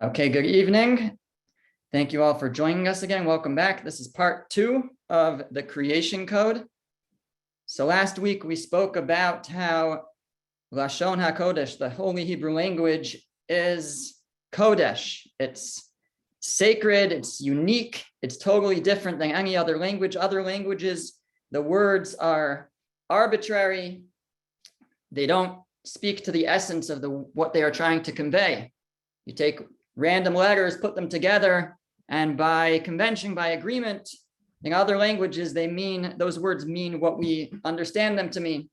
Okay, good evening. Thank you all for joining us again. Welcome back. This is part 2 of the creation code. So last week we spoke about how Lashon Hakodesh, the holy Hebrew language, is Kodesh. It's sacred, it's unique, it's totally different than any other language. Other languages, the words are arbitrary. They don't speak to the essence of what they are trying to convey. You take random letters, put them together, and by convention, by agreement, in other languages, those words mean what we understand them to mean.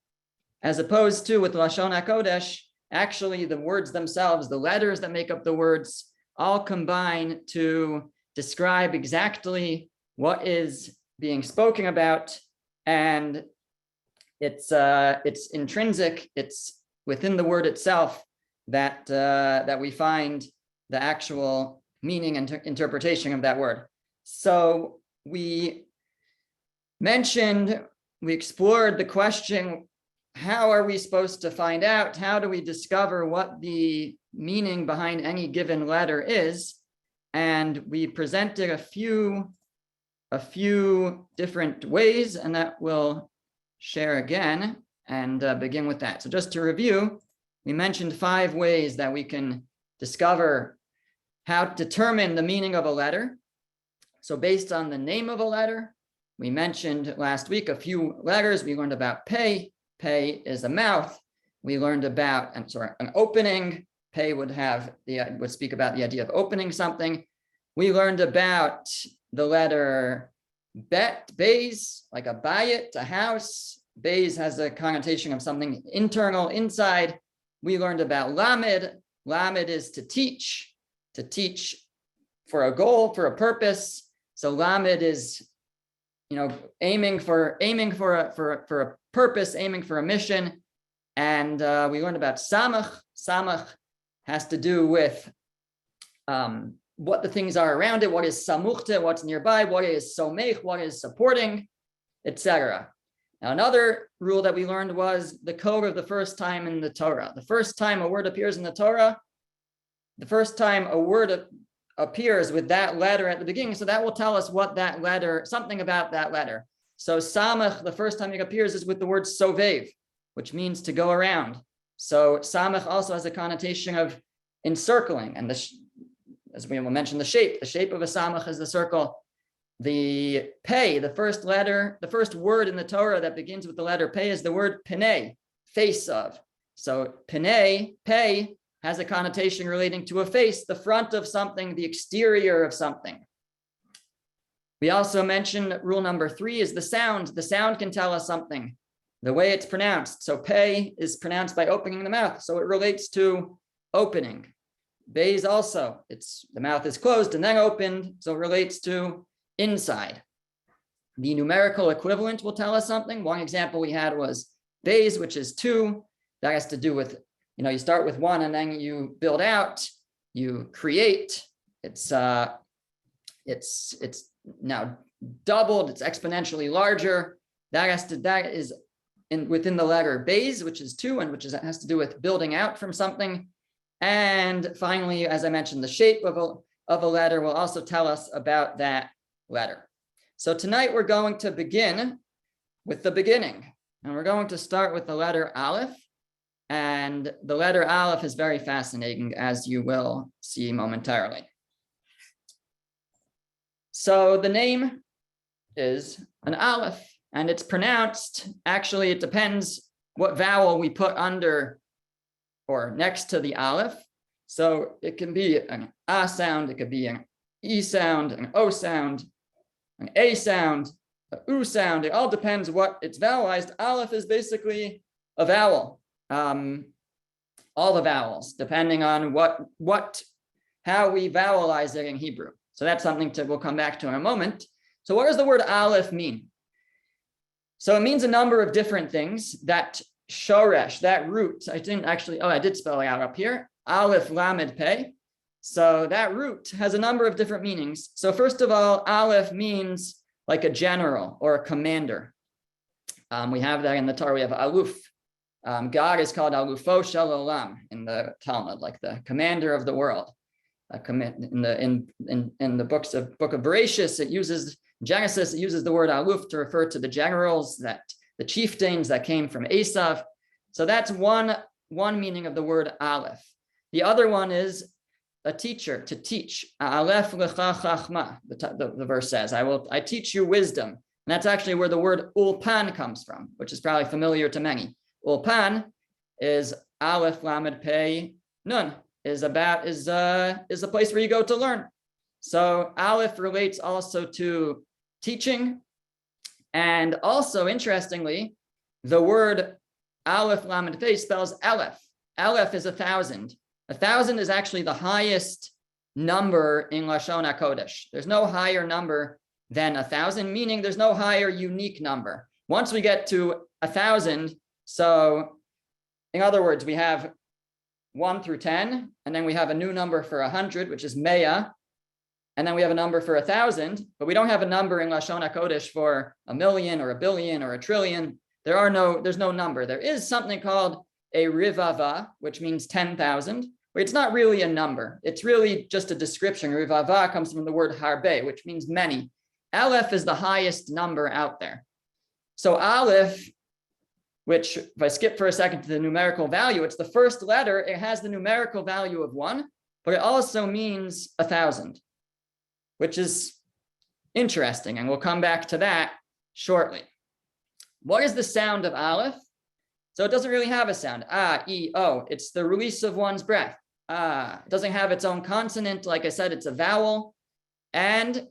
As opposed to with Lashon Hakodesh, actually the words themselves, the letters that make up the words, all combine to describe exactly what is being spoken about, and it's intrinsic. It's within the word itself that we find the actual meaning and interpretation of that word. So we explored the question, how are we supposed to find out? How do we discover what the meaning behind any given letter is? And we presented a few different ways, and that we'll share again and begin with that. So just to review, we mentioned 5 ways that we can discover how to determine the meaning of a letter. So based on the name of a letter, we mentioned last week a few letters. We learned about pei. Pei is a mouth. We learned about an opening. Pei would speak about the idea of opening something. We learned about the letter bet, beis, like a bayit, a house. Beis has a connotation of something internal, inside. We learned about lamed. Lamed is to teach for a goal, for a purpose. So lamed is, aiming for a purpose, aiming for a mission. And we learned about samach. Samach has to do with what the things are around it, what is samuchte, what's nearby, what is somech, what is supporting, etc. Now, another rule that we learned was the code of the first time in the Torah. The first time a word appears in the Torah, the first time a word appears with that letter at the beginning, so that will tell us something about that letter. So samach, the first time it appears, is with the word sovev, which means to go around. So samach also has a connotation of encircling, and as we will mention, the shape of a samach is the circle. The pei, the first word in the Torah that begins with the letter pei is the word penei, face of. So penei, pei, has a connotation relating to a face, the front of something, the exterior of something. We also mentioned rule number 3 is the sound. The sound can tell us something, the way it's pronounced. So pei is pronounced by opening the mouth, so it relates to opening. Beis also, the mouth is closed and then opened, so it relates to inside. The numerical equivalent will tell us something. One example we had was beis, which is 2. That has to do with, you start with 1 and then you build out, you create. It's now doubled, it's exponentially larger. That is within the letter beis, which is 2, and has to do with building out from something. And finally, as I mentioned, the shape of a letter will also tell us about that letter. So tonight we're going to begin with the beginning, and we're going to start with the letter Aleph. And the letter Aleph is very fascinating, as you will see momentarily. So the name is an Aleph, and it's pronounced, actually it depends what vowel we put under or next to the Aleph. So it can be an A sound, it could be an E sound, an O sound, an A sound, a U sound. It all depends what it's vowelized. Aleph is basically a vowel. All the vowels, depending on how we vowelize it in Hebrew. So that's something we'll come back to in a moment. So what does the word Aleph mean? So it means a number of different things. That shoresh, that root, I did spell it out up here, Aleph Lamed Pei. So that root has a number of different meanings. So first of all, Aleph means like a general or a commander. We have that in the Torah. We have Aluf. God is called Alufo Shel Olam in the Talmud, like the commander of the world. in the book of Bereshis, Genesis, it uses the word aluf to refer to the generals, the chieftains that came from Esav. So that's one meaning of the word aleph. The other one is a teacher, to teach. Aleph lecha chachma, the verse says, I teach you wisdom. And that's actually where the word ulpan comes from, which is probably familiar to many. Ulpan is aleph lamed pei nun, is a place where you go to learn. So aleph relates also to teaching. And also, interestingly, the word aleph lamed pei spells aleph. Aleph is 1,000. 1,000 is actually the highest number in Lashon Hakodesh. There's no higher number than 1,000, meaning there's no higher unique number. Once we get to 1,000, so in other words, we have 1 through 10, and then we have a new number for 100, which is Mea, and then we have a number for 1,000, but we don't have a number in Lashon HaKodesh for 1,000,000 or 1,000,000,000 or 1,000,000,000,000. There's no number. There is something called a rivava, which means 10,000, but it's not really a number. It's really just a description. Rivava comes from the word harbe, which means many. Aleph is the highest number out there. So Aleph, which if I skip for a second to the numerical value, it's the first letter. It has the numerical value of 1, but it also means 1,000, which is interesting. And we'll come back to that shortly. What is the sound of Aleph? So it doesn't really have a sound. Ah, E, O. It's the release of one's breath. Ah, it doesn't have its own consonant. Like I said, it's a vowel. And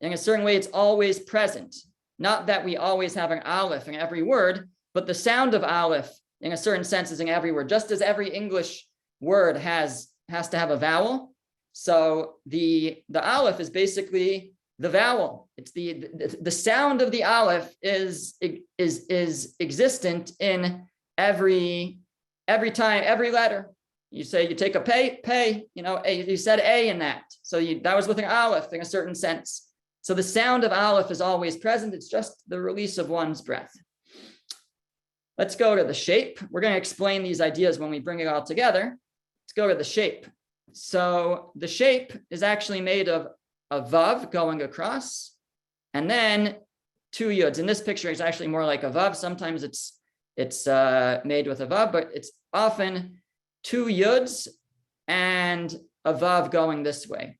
in a certain way, it's always present. Not that we always have an Aleph in every word, but the sound of Aleph, in a certain sense, is in every word. Just as every English word has to have a vowel. So the Aleph is basically the vowel. It's the sound of the Aleph is existent in every time, every letter. You take a pay, you said A in that. So that was with an Aleph in a certain sense. So the sound of Aleph is always present. It's just the release of one's breath. Let's go to the shape. We're going to explain these ideas when we bring it all together. Let's go to the shape. So the shape is actually made of a vav going across, and then 2 yuds. In this picture, it's actually more like a vav. Sometimes it's made with a vav, but it's often 2 yuds and a vav going this way.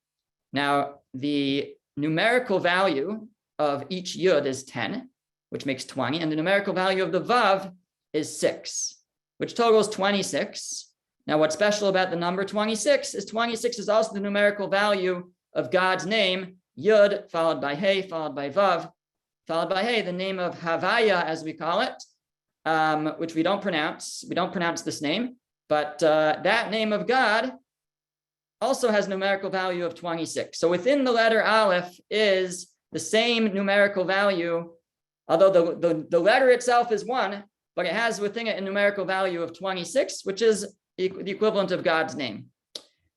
Now, the numerical value of each yud is 10, which makes 20, and the numerical value of the vav is 6, which totals 26. Now, what's special about the number 26 is also the numerical value of God's name, Yud, followed by Hey, followed by Vav, followed by Hey, the name of Havaya, as we call it, which we don't pronounce. We don't pronounce this name, but that name of God also has numerical value of 26. So within the letter Aleph is the same numerical value, although the letter itself is 1, but it has within it a numerical value of 26, which is the equivalent of God's name.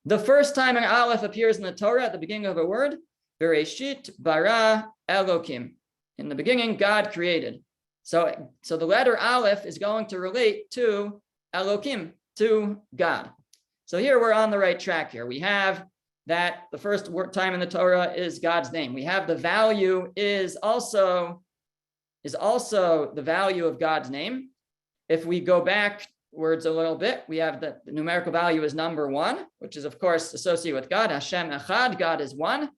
The first time an Aleph appears in the Torah at the beginning of a word, Bereshit bara Elokim. In the beginning, God created. So the letter Aleph is going to relate to Elokim, to God. So here we're on the right track here. We have that the first time in the Torah is God's name. We have the value is also the value of God's name. If we go backwards a little bit, we have the numerical value is number 1, which is of course associated with God. Hashem Echad, God is 1.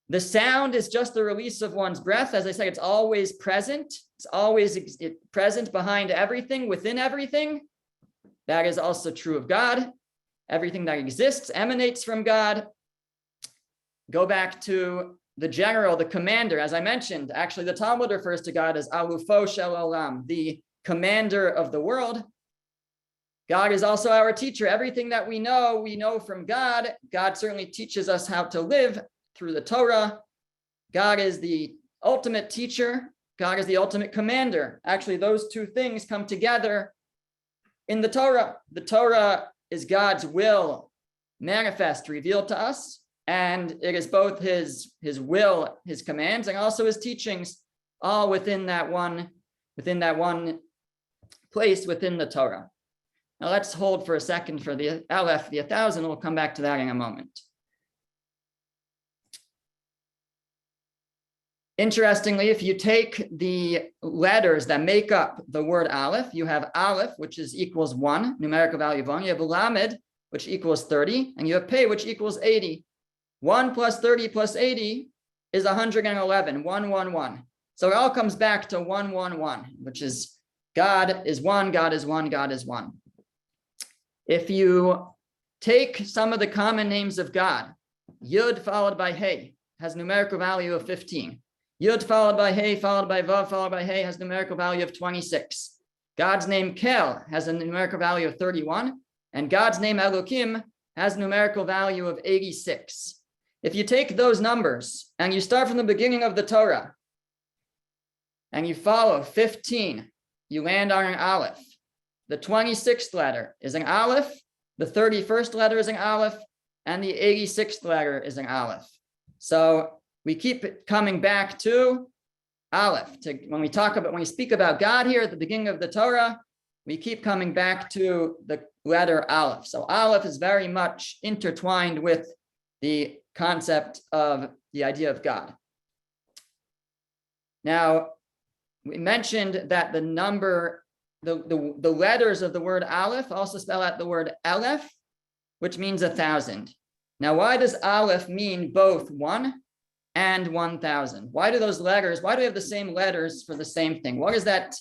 The sound is just the release of one's breath. As I say, it's always present. It's always present behind everything, within everything. That is also true of God. Everything that exists emanates from God. Go back to the general, the commander. As I mentioned, actually the Talmud refers to God as Alufo Shel Olam, the commander of the world. God is also our teacher. Everything that we know from God. God certainly teaches us how to live through the Torah. God is the ultimate teacher. God is the ultimate commander. Actually, those two things come together in the Torah. The Torah is God's will manifest, revealed to us, and it is both his will, his commands, and also his teachings, all within that one place within the Torah. Now let's hold for a second for the Aleph, the 1,000. We'll come back to that in a moment. Interestingly, if you take the letters that make up the word Aleph, you have Aleph, which is equals 1, numerical value of 1. You have Lamed, which equals 30, and you have Pei, which equals 80. 1 plus 30 plus 80 is 111, 111. So it all comes back to 111, which is God is one, God is one, God is one. If you take some of the common names of God, Yud followed by Hey has numerical value of 15. Yud followed by Hey followed by Vav followed by Hey has numerical value of 26. God's name Kel has a numerical value of 31, and God's name Elokim has numerical value of 86. If you take those numbers and you start from the beginning of the Torah and you follow 15, you land on an Aleph. The 26th letter is an Aleph, the 31st letter is an Aleph, and the 86th letter is an Aleph. So we keep coming back to Aleph. When we speak about God here at the beginning of the Torah, we keep coming back to the letter Aleph. So Aleph is very much intertwined with the concept of the idea of God. Now, we mentioned that the number, the letters of the word Aleph also spell out the word Aleph, which means 1,000. Now, why does Aleph mean both 1 and 1,000? Why do those letters, why do we have the same letters for the same thing? What is that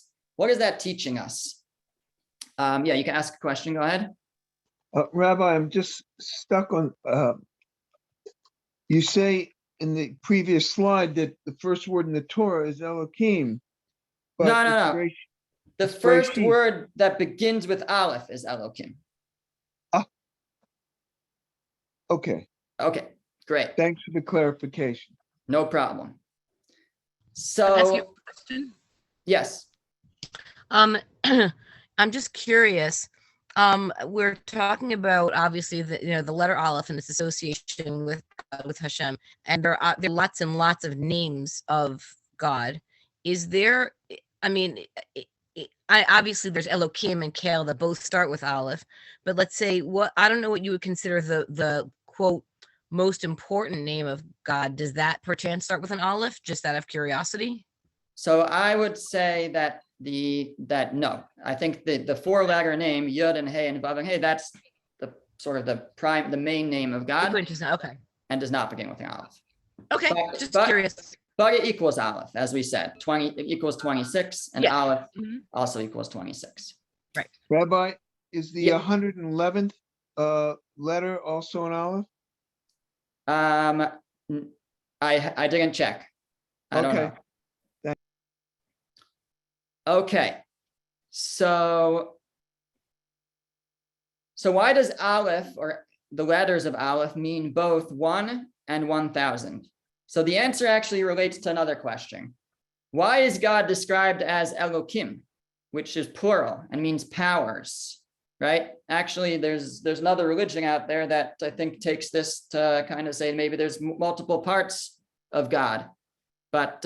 teaching us? Yeah, you can ask a question, go ahead. Rabbi, I'm just stuck on, you say in the previous slide that the first word in the Torah is Elohim. But No. The first word that begins with Aleph is Elokim. Okay. Okay, great. Thanks for the clarification. No problem. Can I ask you So, a question? yes. I'm just curious. We're talking about obviously the letter Aleph and its association with Hashem, and there are lots and lots of names of God. Is there? I mean, obviously there's Elokim and Kel that both start with Aleph, but let's say I don't know what you would consider the quote most important name of God. Does that perchance start with an Aleph? Just out of curiosity. So I would say that no. I think the 4-letter name Yud and Hey and Vav and Hey, that's the sort of the main name of God. Okay. And does not begin with an Aleph. Okay, just curious. But it equals Aleph, as we said. It equals 26, and Yeah. Aleph also equals 26. Right. Rabbi, is the Yeah. 111th letter also an Aleph? I didn't check. I don't know. Thanks. Okay. So why does Aleph, or the letters of Aleph, mean both 1 and 1,000? So the answer actually relates to another question. Why is God described as Elokim, which is plural and means powers, right? Actually, there's another religion out there that I think takes this to kind of say maybe there's multiple parts of God. But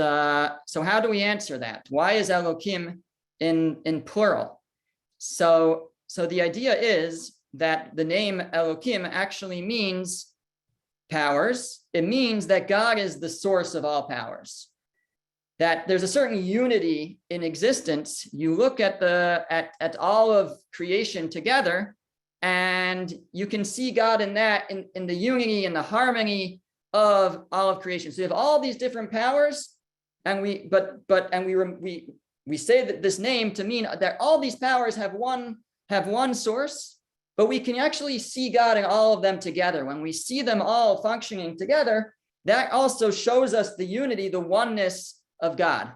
so how do we answer that? Why is Elokim in plural? So the idea is that the name Elokim actually means powers. It means that God is the source of all powers, that there's a certain unity in existence. You look at at all of creation together, and you can see God in that, in the unity and the harmony of all of creation. So you have all these different powers, and we say that this name to mean that all these powers have one source. But we can actually see God in all of them together. When we see them all functioning together, that also shows us the unity, the oneness of God.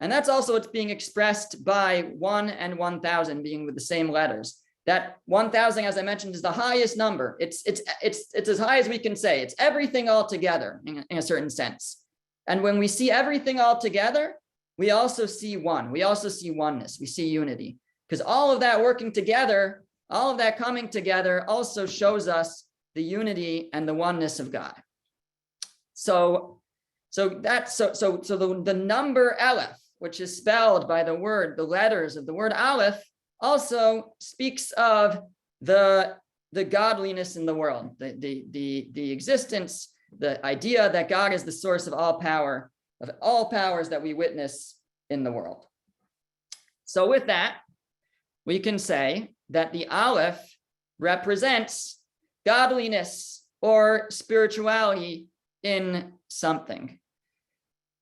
And that's also what's being expressed by 1 and 1,000 being with the same letters. That 1,000, as I mentioned, is the highest number. It's as high as we can say. It's everything all together in a certain sense. And when we see everything all together, we also see one. We also see oneness. We see unity. Because all of that working together, all of that coming together also shows us the unity and the oneness of God. So the number Aleph, which is spelled by the letters of the word Aleph, also speaks of the godliness in the world, the existence, the idea that God is the source of all power, of all powers that we witness in the world. So with that, we can say that the Aleph represents godliness or spirituality in something.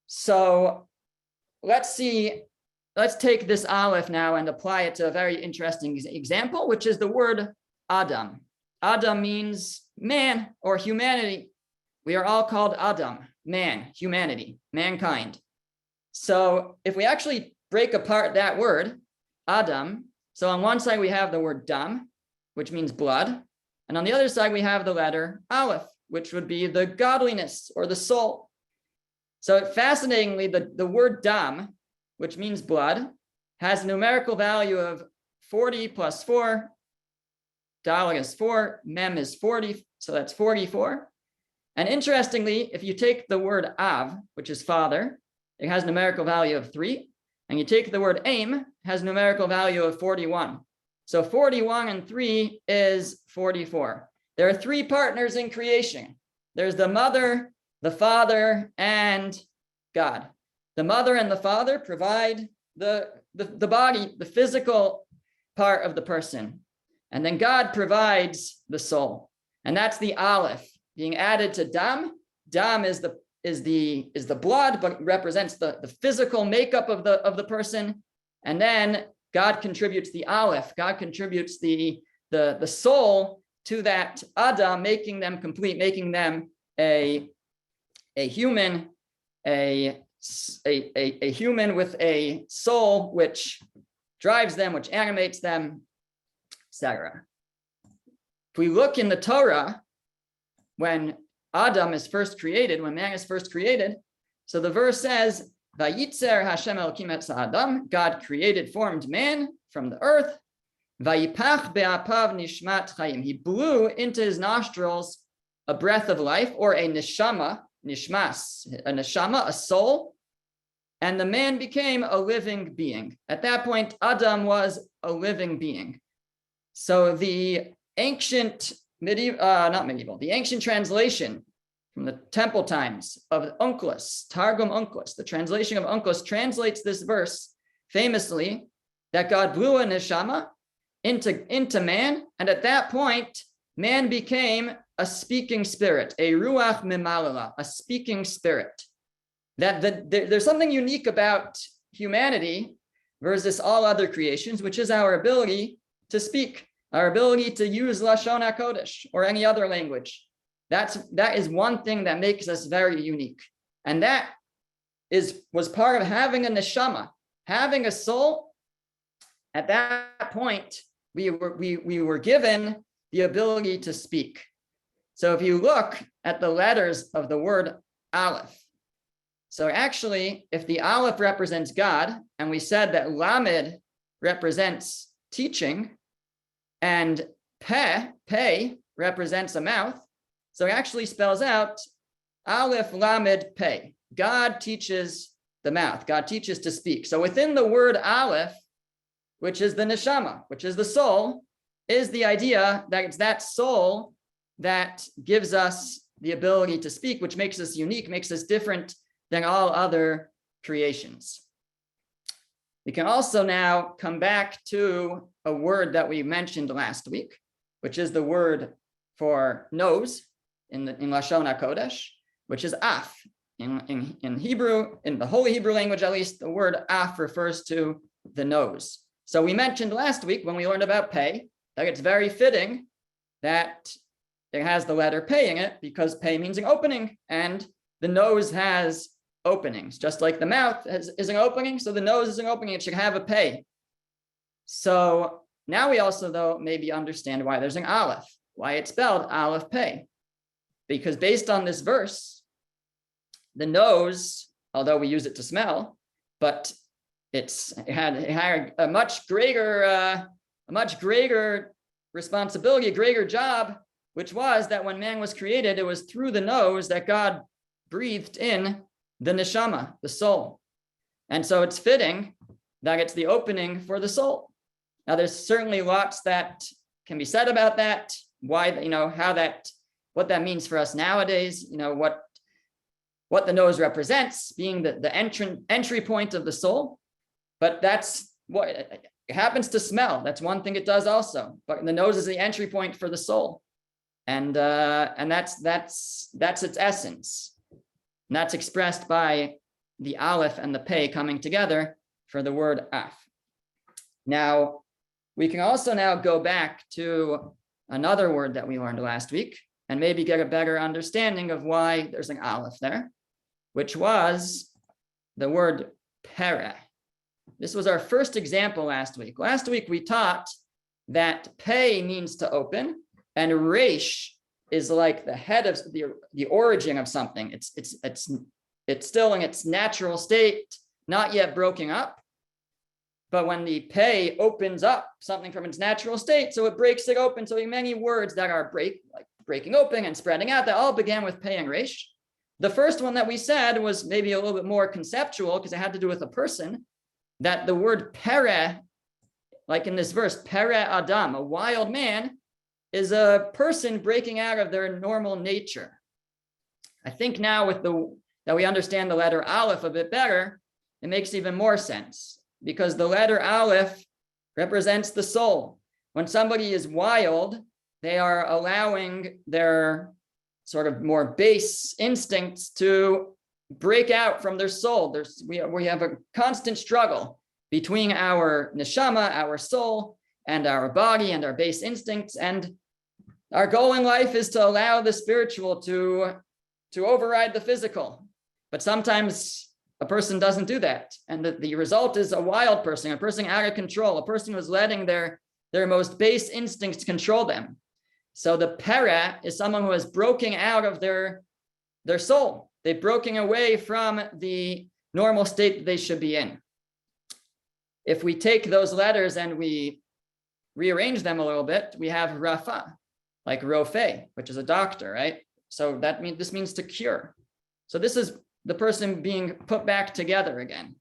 So let's take this Aleph now and apply it to a very interesting example, which is the word Adam. Adam means man or humanity. We are all called Adam, man, humanity, mankind. So if we actually break apart that word, Adam, so on one side we have the word dam, which means blood, and on the other side we have the letter Aleph, which would be the godliness or the soul. So fascinatingly, the word dam, which means blood, has a numerical value of 40 plus 4. Dalet is 4, mem is 40, so that's 44. And interestingly, if you take the word av, which is father, it has a numerical value of 3. And you take the word aim, has a numerical value of 41. So 41 and 3 is 44. There are 3 partners in creation. There's the mother, the father, and God. The mother and the father provide the body, the physical part of the person. And then God provides the soul. And that's the Aleph being added to Dam. Dam is the blood, but represents the physical makeup of the person. And then God contributes the Aleph. God contributes the soul to that Adam, making them complete, making them a human, a human with a soul which drives them, which animates them, etc. If we look in the Torah, when Adam is first created, when man is first created, so the verse says, Vayitzer Hashem Elokim et Adam, God created, formed man from the earth. Vayipach be'apav nishmat chayim. He blew into his nostrils a breath of life, or a neshama, nishmas, a neshama, a soul, and the man became a living being. At that point, Adam was a living being. So the ancient the ancient translation from the temple times of Onkelos, Targum Onkelos, the translation of Onkelos translates this verse famously that God blew a neshama into man, and at that point, man became a speaking spirit, a ruach mimalala, a speaking spirit. There's something unique about humanity versus all other creations, which is our ability to speak, our ability to use Lashon Hakodesh or any other language. That is one thing that makes us very unique. And that was part of having a neshama, having a soul. At that point, we were given the ability to speak. So if you look at the letters of the word Aleph, so actually, if the Aleph represents God, and we said that Lamed represents teaching, and Pei represents a mouth, so it actually spells out Aleph Lamed Pei. God teaches the mouth. God teaches to speak. So within the word Aleph, which is the neshama, which is the soul, is the idea that it's that soul that gives us the ability to speak, which makes us unique, makes us different than all other creations. We can also now come back to a word that we mentioned last week, which is the word for nose in Lashon Hakodesh, which is af. In Hebrew, in the Holy Hebrew language at least, the word af refers to the nose. So we mentioned last week when we learned about pei, that it's very fitting that it has the letter pei in it, because pei means an opening, and the nose has openings, just like the mouth is an opening, so the nose is an opening, it should have a pei. So now we also, though, maybe understand why there's an aleph, why it's spelled aleph pei, because based on this verse, the nose, although we use it to smell, but it had a much greater responsibility, a greater job, which was that when man was created, it was through the nose that God breathed in the neshama, the soul. And so it's fitting that it's the opening for the soul. Now, there's certainly lots that can be said about that, why, what that means for us nowadays, what the nose represents, being the entry point of the soul. But that's what it happens to smell. That's one thing it does also. But the nose is the entry point for the soul, and that's its essence. And that's expressed by the aleph and the pei coming together for the word af. Now, we can also now go back to another word that we learned last week and maybe get a better understanding of why there's an aleph there, which was the word pere. This was our first example last week. Last week, we taught that pei means to open, and resh is like the head of the origin of something. It's still in its natural state, not yet broken up. But when the pei opens up something from its natural state, so it breaks it open. So many words that are breaking open and spreading out, that all began with pei and resh. The first one that we said was maybe a little bit more conceptual because it had to do with a person, that the word pere, like in this verse, pere Adam, a wild man, is a person breaking out of their normal nature. I think now that we understand the letter aleph a bit better, it makes even more sense, because the letter aleph represents the soul. When somebody is wild, they are allowing their sort of more base instincts to break out from their soul. We have a constant struggle between our neshama, our soul, and our body and our base instincts. And our goal in life is to allow the spiritual to override the physical. But sometimes a person doesn't do that. And the result is a wild person, a person out of control, a person who's letting their most base instincts control them. So the pere is someone who has broken out of their soul. They've broken away from the normal state that they should be in. If we take those letters and we rearrange them a little bit, we have Rafa, like Rofe, which is a doctor, right? So this means to cure. So this is the person being put back together again.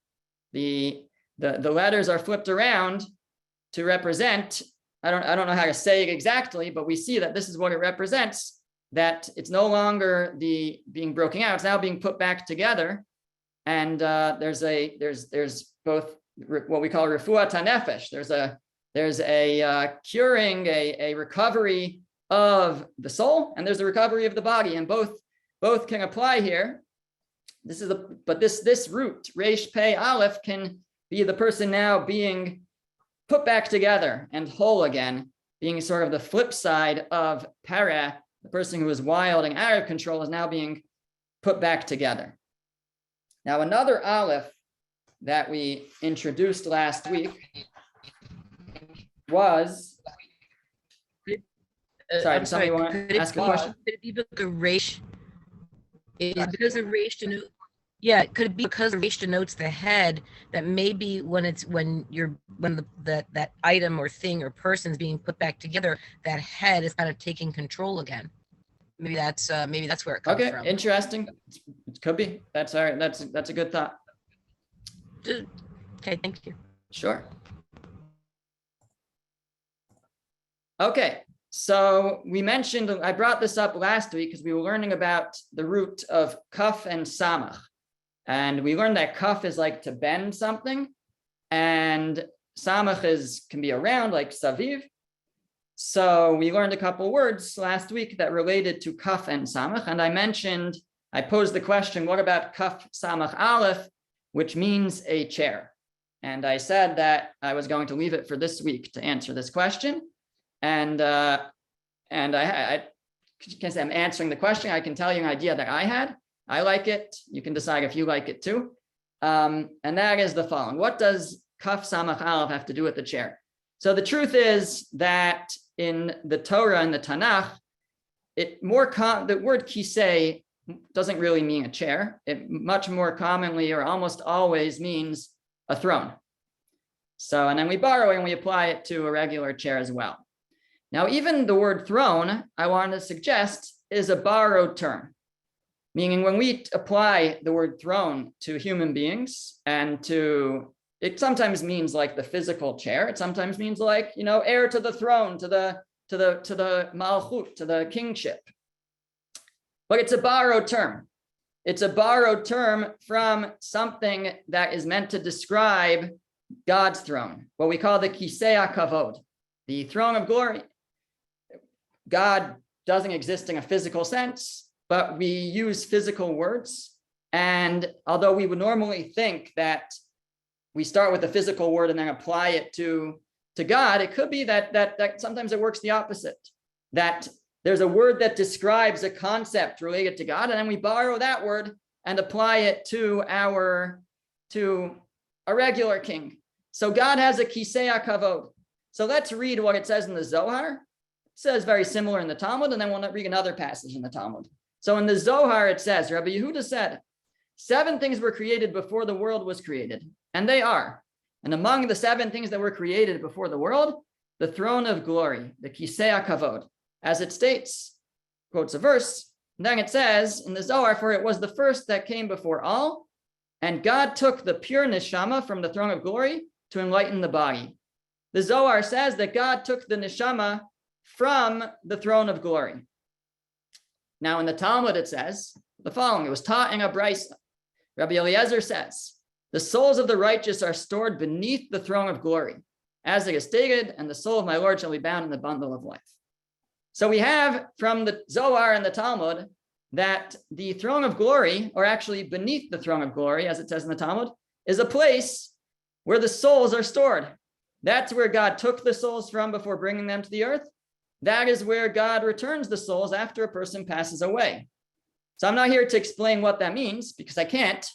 The letters are flipped around to represent, I don't know how to say it exactly, but we see that this is what it represents, that it's no longer the being broken out, it's now being put back together. And there's both what we call refuat hanefesh. There's a curing, a recovery of the soul, and there's a recovery of the body, and both can apply here. This root resh pei aleph can be the person now being put back together and whole again, being sort of the flip side of pere. The person who is wild and out of control is now being put back together. Now, another aleph that we introduced last week was, sorry, does somebody want to ask a question? Could it be because resh is because of resh denotes? Yeah, could it be because resh denotes the head, that maybe when that item or thing or person is being put back together, that head is kind of taking control again? Maybe that's where it comes from. Okay, interesting. It could be. That's all right. That's a good thought. Okay, thank you. Sure. Okay, so I brought this up last week because we were learning about the root of kaf and samach. And we learned that kaf is like to bend something, and samach can be around, like saviv. So we learned a couple words last week that related to kaf and samach. And I posed the question, what about kaf samach aleph, which means a chair? And I said that I was going to leave it for this week to answer this question. And I can say I'm answering the question. I can tell you an idea that I had. I like it. You can decide if you like it too. And that is the following. What does kaf samach aleph have to do with the chair? So the truth is that in the Torah and the Tanakh, the word kisei doesn't really mean a chair. It much more commonly or almost always means a throne. So, and then we borrow it and we apply it to a regular chair as well. Now, even the word throne, I want to suggest, is a borrowed term, meaning when we apply the word throne to human beings and to it sometimes means like the physical chair. It sometimes means like, heir to the throne, to the malchut, to the kingship. But it's a borrowed term. It's a borrowed term from something that is meant to describe God's throne, what we call the Kisei HaKavod, the throne of glory. God doesn't exist in a physical sense, but we use physical words. And although we would normally think that we start with a physical word and then apply it to God, it could be that sometimes it works the opposite, that there's a word that describes a concept related to God, and then we borrow that word and apply it to a regular king. So God has a Kisei HaKavod. So let's read what it says in the Zohar. It says very similar in the Talmud, and then we'll read another passage in the Talmud. So in the Zohar, it says, Rabbi Yehuda said, 7 things were created before the world was created, and they are. And among the 7 things that were created before the world, the throne of glory, the Kisei HaKavod, as it states, quotes a verse, and then it says in the Zohar, for it was the first that came before all, and God took the pure neshama from the throne of glory to enlighten the body. The Zohar says that God took the neshama from the throne of glory. Now in the Talmud it says the following, it was taught in a brisa. Rabbi Eliezer says, the souls of the righteous are stored beneath the throne of glory, as it is stated, and the soul of my Lord shall be bound in the bundle of life. So we have from the Zohar and the Talmud that the throne of glory, or actually beneath the throne of glory, as it says in the Talmud, is a place where the souls are stored. That's where God took the souls from before bringing them to the earth. That is where God returns the souls after a person passes away. So I'm not here to explain what that means because I can't.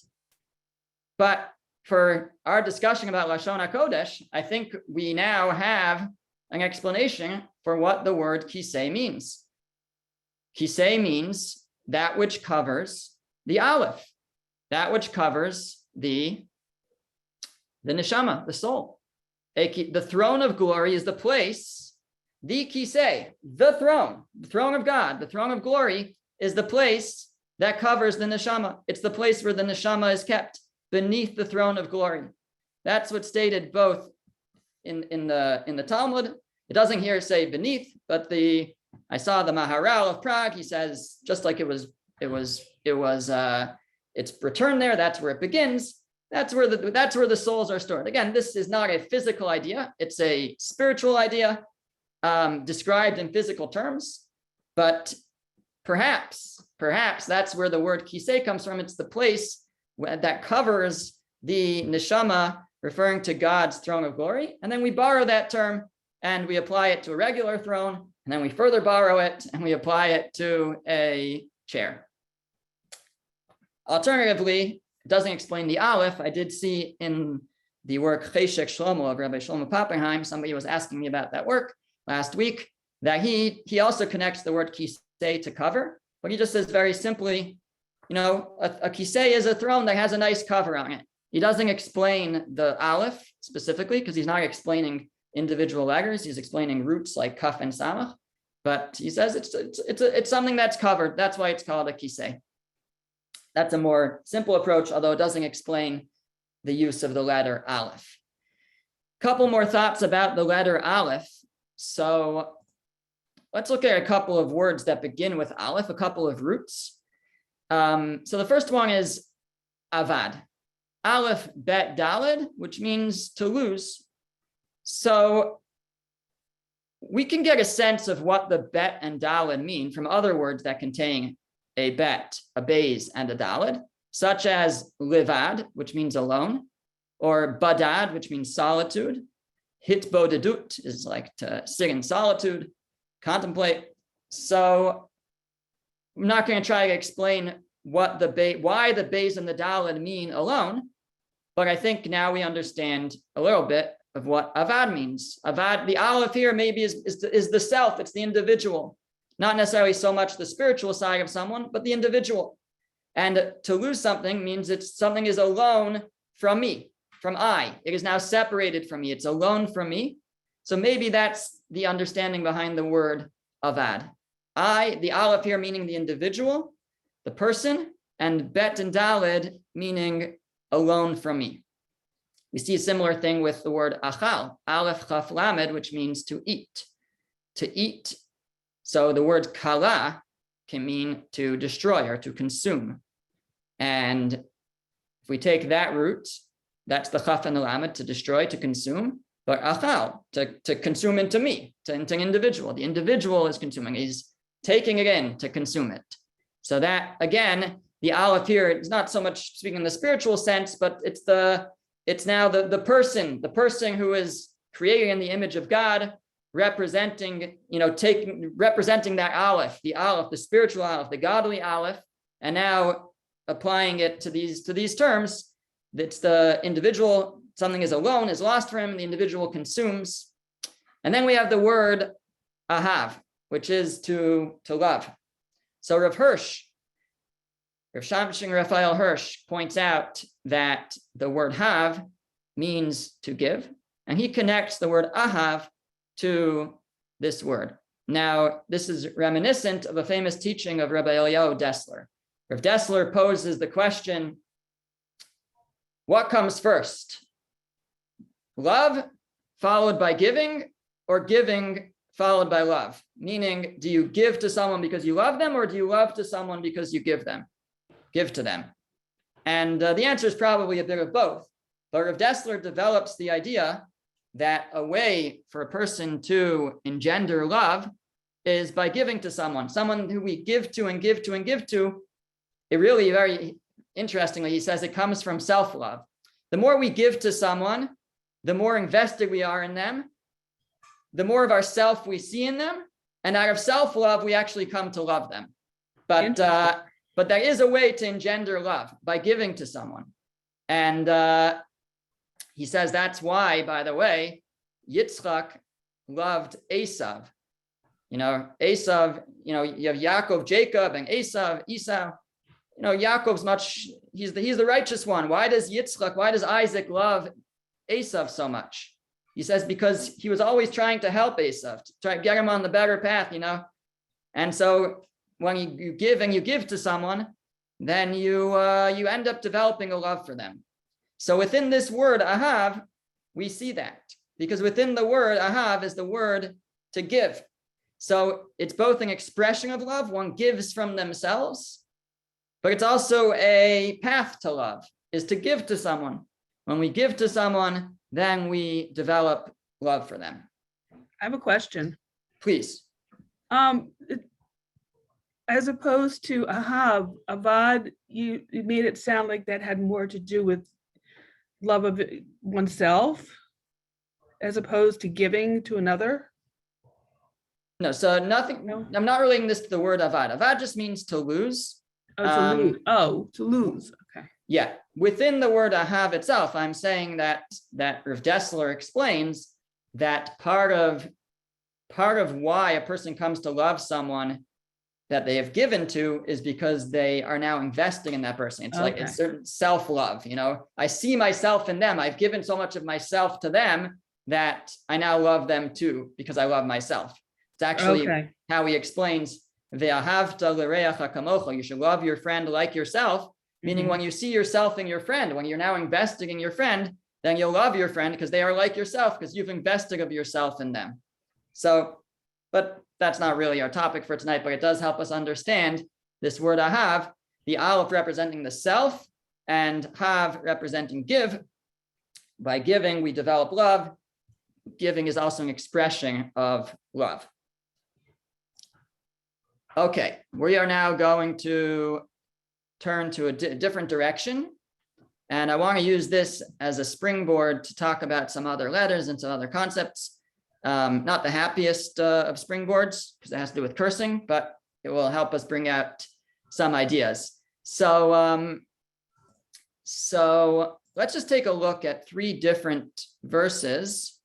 But for our discussion about Lashon Hakodesh, I think we now have an explanation for what the word kisei means. Kisei means that which covers the aleph, that which covers the neshama, the soul. The throne of glory is the place, the kisei, the throne of God, the throne of glory is the place that covers the neshama. It's the place where the neshama is kept beneath the throne of glory. That's what's stated both in the Talmud. It doesn't here say beneath, but I saw the Maharal of Prague. He says just like it's returned there. That's where it begins. That's where the souls are stored. Again, this is not a physical idea. It's a spiritual idea described in physical terms. But perhaps that's where the word kisei comes from. It's the place that covers the neshama, referring to God's throne of glory. And then we borrow that term and we apply it to a regular throne. And then we further borrow it and we apply it to a chair. Alternatively, it doesn't explain the aleph. I did see in the work Cheshek Shlomo of Rabbi Shlomo Pappenheim, somebody was asking me about that work last week, that he also connects the word kisei to cover, but he just says very simply, a kisei is a throne that has a nice cover on it. He doesn't explain the aleph specifically because he's not explaining individual letters. He's explaining roots like kaf and samach, but he says it's something that's covered. That's why it's called a kisei. That's a more simple approach, although it doesn't explain the use of the letter aleph. Couple more thoughts about the letter aleph. So let's look at a couple of words that begin with aleph, a couple of roots. So the first one is avad. Aleph bet daled, which means to lose. So we can get a sense of what the bet and daled mean from other words that contain a bet, a bays, and a daled, such as livad, which means alone, or badad, which means solitude. Hitbodedut is like to sit in solitude, contemplate. So I'm not going to try to explain why the bays and the daled mean alone, but I think now we understand a little bit of what avad means. Avad, the aleph here maybe is the self, it's the individual, not necessarily so much the spiritual side of someone, but the individual. And to lose something means something is alone from me, from I. It is now separated from me. It's alone from me. So maybe that's the understanding behind the word avad. The aleph here meaning the individual, the person, and bet and daled meaning alone from me. We see a similar thing with the word achal, aleph chaf lamed, which means to eat. To eat. So the word kala can mean to destroy or to consume. And if we take that root, that's the chaf and the lamed, to destroy, to consume. But achal, to consume into me, into an individual. The individual is consuming. He's taking it in to consume it. So that, again, the aleph here is not so much speaking in the spiritual sense, but it's now the person who is created in the image of God, representing that aleph, the spiritual aleph, the godly aleph, and now applying it to these terms. That's the individual. Something is alone, is lost for him, the individual consumes. And then we have the word ahav, which is to love. So Rav Shamshing Raphael Hirsch points out that the word hav means to give, and he connects the word ahav to this word. Now, this is reminiscent of a famous teaching of Rabbi Eliyahu Dessler. Rav Dessler poses the question, what comes first? Love followed by giving, or giving followed by love? Meaning, do you give to someone because you love them, or do you love to someone because you give to them? And the answer is probably a bit of both. But Rav Dessler develops the idea that a way for a person to engender love is by giving to someone who we give to and give to and give to. It really, very interestingly, he says it comes from self-love. The more we give to someone, the more invested we are in them, the more of ourself we see in them, and out of self-love, we actually come to love them. But there is a way to engender love, by giving to someone. And he says that's why, by the way, Yitzchak loved Esav. Esav, you have Yaakov, Jacob, and Esau. Yaakov's he's the righteous one. Why does Isaac love Esav so much? He says because he was always trying to help Esav, to try to get him on the better path, And so when you give to someone, then you end up developing a love for them. So within this word ahav, we see that, because within the word ahav is the word to give. So it's both an expression of love, one gives from themselves, but it's also a path to love, is to give to someone. When we give to someone, then we develop love for them. I have a question. Please. As opposed to ahav, avad, you made it sound like that had more to do with love of oneself, as opposed to giving to another. No, so nothing. No? I'm not relating this to the word avad. Avad just means to lose. To lose. Okay. Yeah, within the word ahav itself, I'm saying that Rav Dessler explains that part of why a person comes to love someone that they have given to is because they are now investing in that person. It's like it's certain self-love, I see myself in them. I've given so much of myself to them that I now love them too, because I love myself. It's actually how he explains, Ve'ahavta l'reacha kamocha, you should love your friend like yourself, meaning when you see yourself in your friend, when you're now investing in your friend, then you'll love your friend because they are like yourself, because you've invested of yourself in them. So, but that's not really our topic for tonight, but it does help us understand this word ahav, the aleph representing the self and hav representing give. By giving, we develop love. Giving is also an expression of love. Okay, we are now going to turn to a different direction. And I want to use this as a springboard to talk about some other letters and some other concepts. Not the happiest of springboards, because it has to do with cursing, but it will help us bring out some ideas. So let's just take a look at 3 different verses.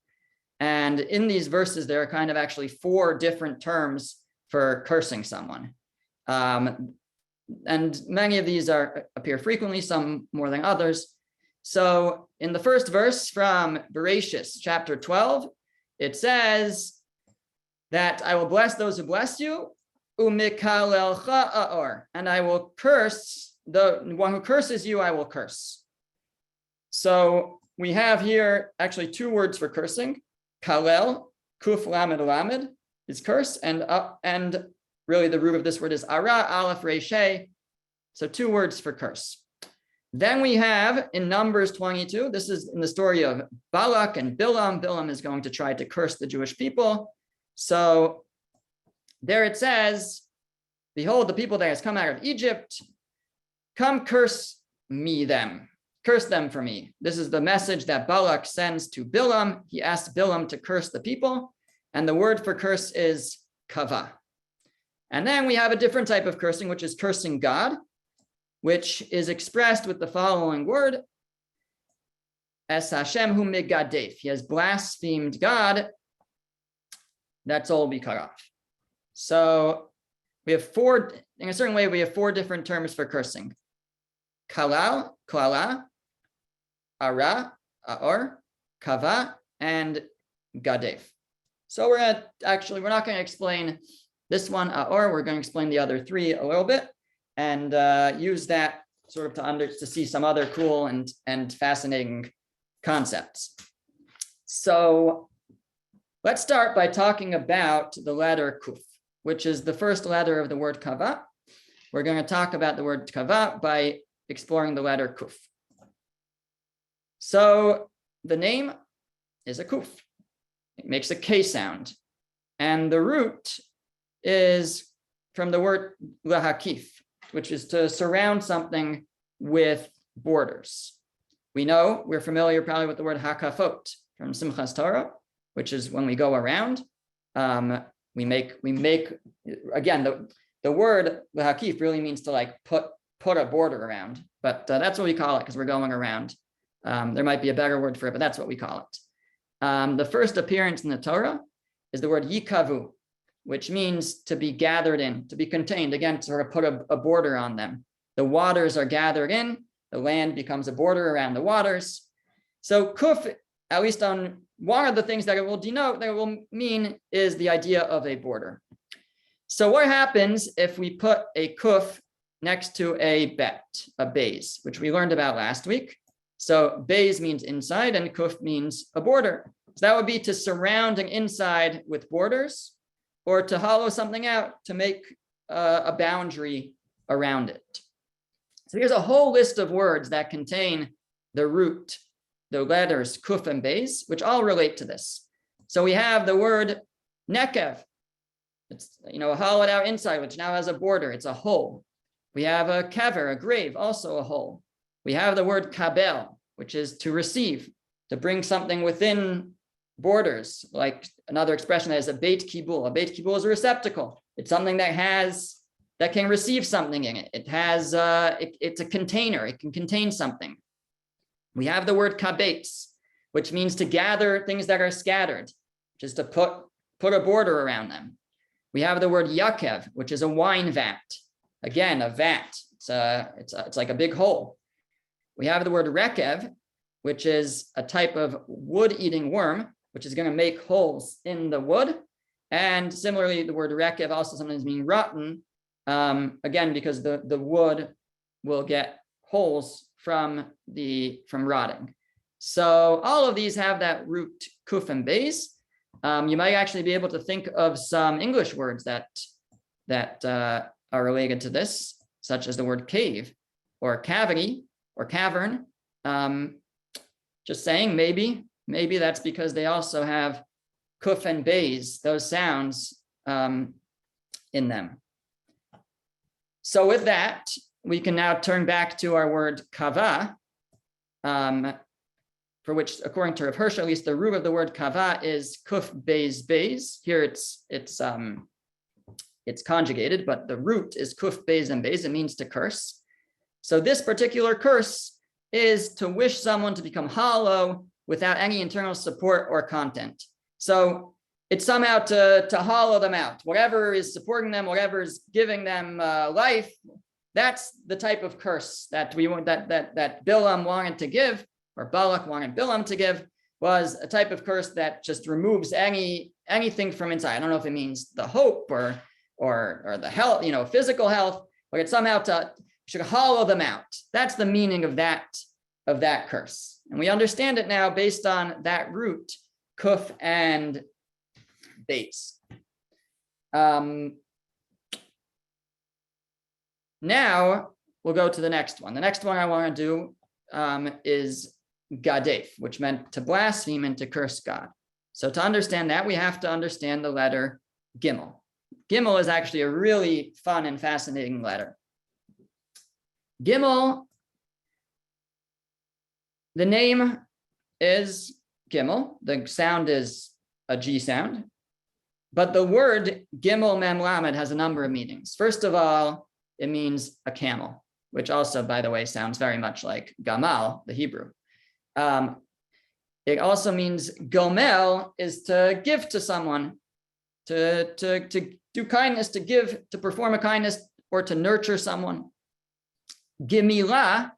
And in these verses, there are kind of actually 4 different terms for cursing someone. And many of these appear frequently, some more than others. So in the first verse from Bereshis, chapter 12, it says that I will bless those who bless you, umikalelcha aor, and I will curse the one who curses you, I will curse. So we have here actually two words for cursing. Kalel, kuf lamed lamed is curse, and really the root of this word is ara, aleph, resh, hey. So two words for curse. Then we have in Numbers 22, this is in the story of Balak and Bilam. Bilam is going to try to curse the Jewish people. So there it says, behold, the people that has come out of Egypt, come curse me them. Curse them for me. This is the message that Balak sends to Bilam. He asks Bilam to curse the people. And the word for curse is kava. And then we have a different type of cursing, which is cursing God, which is expressed with the following word, Es Hashem hu megadef. He has blasphemed God. That's all bikaraf. So we have four, in a certain way, we have four different terms for cursing. Kalal, klala, ara, aor, kava, and gadef. So we're not going to explain this one, aor. We're going to explain the other three a little bit and use that sort of to see some other cool and fascinating concepts. So let's start by talking about the letter kuf, which is the first letter of the word kava. We're going to talk about the word kava by exploring the letter kuf. So the name is a kuf. It makes a K sound. And the root is from the word lahakif, which is to surround something with borders. We're familiar probably with the word hakafot from Simchas Torah, which is when we go around. We make again, the word lahakif really means to like put a border around, but that's what we call it because we're going around. There might be a better word for it, but that's what we call it. The first appearance in the Torah is the word yikavu, which means to be gathered in, to be contained, again, to sort of put a border on them. The waters are gathered in, the land becomes a border around the waters. So kuf, at least on one of the things that it will denote, that it will mean, is the idea of a border. So what happens if we put a kuf next to a bet, a base, which we learned about last week? So base means inside and kuf means a border. So that would be to surround an inside with borders, or to hollow something out to make a boundary around it. So here's a whole list of words that contain the root, the letters kuf and beis, which all relate to this. So we have the word nekev. It's a hollowed out inside, which now has a border. It's a hole. We have a kever, a grave, also a hole. We have the word kabel, which is to receive, to bring something within borders, like another expression that is a beit kibul. A beit kibul is a receptacle. It's something that can receive something in it. It has it's a container. It can contain something. We have the word kabetz, which means to gather things that are scattered, just to put a border around them. We have the word yakev, which is a wine vat. Again, a vat. It's like a big hole. We have the word rekev, which is a type of wood-eating worm, which is going to make holes in the wood. And similarly, the word rekev also sometimes means rotten, again, because the wood will get holes from rotting. So all of these have that root kuf and beis. You might actually be able to think of some English words that are related to this, such as the word cave or cavity or cavern. Just saying, maybe that's because they also have kuf and beis, those sounds in them. So with that, we can now turn back to our word kava, for which, according to Rav Hirsch, at least the root of the word kava is kuf beis beis. Here it's conjugated, but the root is kuf beis and beis. It means to curse. So this particular curse is to wish someone to become hollow without any internal support or content. So it's somehow to hollow them out. Whatever is supporting them, whatever is giving them life, that's the type of curse that Bilam wanted to give, or Balak wanted Bilam to give, was a type of curse that just removes anything from inside. I don't know if it means the hope or the health, physical health, but it's somehow should hollow them out. That's the meaning of that curse. And we understand it now based on that root, kuf and base. Now we'll go to the next one. The next one I want to do is gadef, which meant to blaspheme and to curse God. So to understand that, we have to understand the letter Gimel. Gimel is actually a really fun and fascinating letter. Gimel, the name is Gimel. The sound is a G sound. But the word Gimel Mem Lamed has a number of meanings. First of all, it means a camel, which also, by the way, sounds very much like Gamal, the Hebrew. It also means Gomel is to give to someone, to do kindness, to give, to perform a kindness, or to nurture someone. Gimilah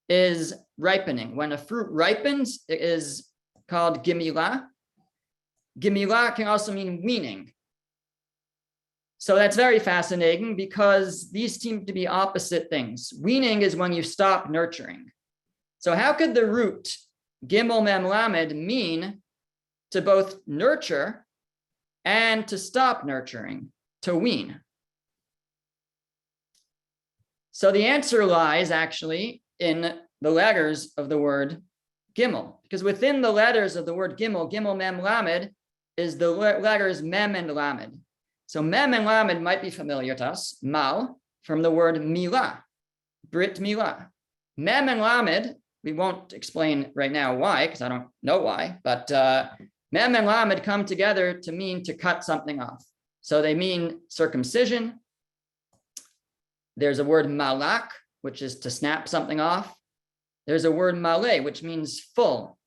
is ripening. When a fruit ripens, it is called Gimilah. Gimilah can also mean weaning. So that's very fascinating because these seem to be opposite things. Weaning is when you stop nurturing. So how could the root Gimel Mem Lamed mean to both nurture and to stop nurturing, to wean? So the answer lies actually in the letters of the word Gimel, because within the letters of the word Gimel, Gimel Mem Lamed, is the letters Mem and Lamed. So Mem and Lamed might be familiar to us, Mal, from the word Milah, Brit Milah. Mem and Lamed, we won't explain right now why, because I don't know why, but Mem and Lamed come together to mean to cut something off. So they mean circumcision. There's a word malak, which is to snap something off. There's a word maleh, which means full.